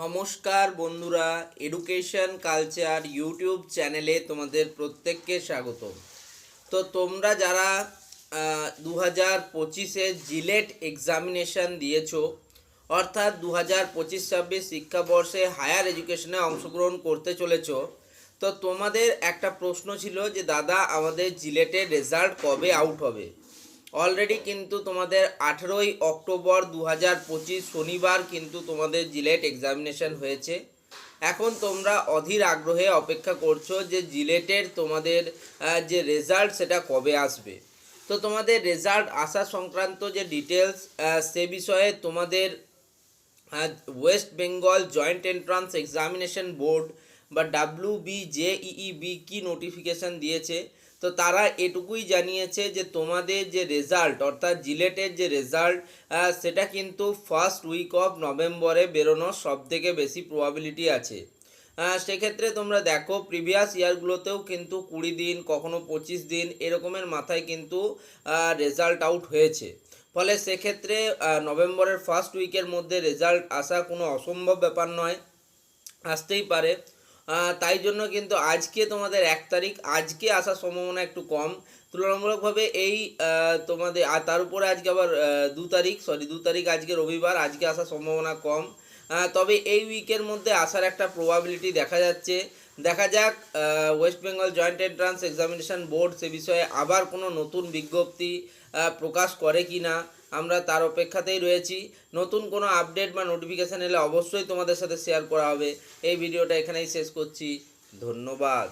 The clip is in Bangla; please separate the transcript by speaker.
Speaker 1: নমস্কার বন্ধুরা, এডুকেশন কালচার ইউটিউব চ্যানেলে তোমাদের প্রত্যেককে স্বাগত। তো তোমরা যারা 2025-এ জিলেট এক্সামিনেশান দিয়েছো, অর্থাৎ 2025-26 শিক্ষাবর্ষে হায়ার এডুকেশনে অংশগ্রহণ করতে চলেছো, তো তোমাদের একটা প্রশ্ন ছিল যে দাদা আমাদের জিলেটের রেজাল্ট কবে আউট হবে। অলরেডি কিন্তু তোমাদের 18ই অক্টোবর 2025 শনিবার কিন্তু তোমাদের জিলেট এক্সামিনেশন হয়েছে। এখন তোমরা অধীর আগ্রহে অপেক্ষা করছো যে জিলেটের তোমাদের যে রেজাল্ট সেটা কবে আসবে। তো তোমাদের রেজাল্ট আসা সংক্রান্ত যে ডিটেলস সে বিষয়ে তোমাদের West Bengal joint entrance examination board বা WBJEEB কি নোটিফিকেশান দিয়েছে, তো তারা এটুকুই জানিয়েছে যে তোমাদের যে রেজাল্ট অর্থাৎ জিলেটের যে রেজাল্ট সেটা কিন্তু ফার্স্ট উইক অফ নভেম্বরে বেরোনোর সবথেকে বেশি প্রবাবিলিটি আছে। সেক্ষেত্রে তোমরা দেখো প্রিভিয়াস ইয়ারগুলোতেও কিন্তু 20 দিন কখনো 25 দিন এরকমের মাথায় কিন্তু রেজাল্ট আউট হয়েছে। ফলে সেক্ষেত্রে নভেম্বরের ফার্স্ট উইকের মধ্যে রেজাল্ট আসা কোনো অসম্ভব ব্যাপার নয়, আসতেই পারে। তাই জন্য কিন্তু আজকে তোমাদের 1 তারিখ, আজকে আসার সম্ভাবনা একটু কম তুলনামূলকভাবে। এই তোমাদের আর তার উপরে আজকে আবার 2 তারিখ আজকে রবিবার, আজকে আসার সম্ভাবনা কম। তবে এই উইকের মধ্যে আসার একটা প্রবাবিলিটি দেখা যাচ্ছে। দেখা যাক west Bengal joint entrance examination board সে বিষয়ে আবার কোনো নতুন বিজ্ঞপ্তি প্রকাশ করে কি না, আমরা তার অপেক্ষাতেই রয়েছি। নতুন কোনো আপডেট বা নোটিফিকেশান এলে অবশ্যই তোমাদের সাথে শেয়ার করা হবে। এই ভিডিওটা এখানেই শেষ করছি, ধন্যবাদ।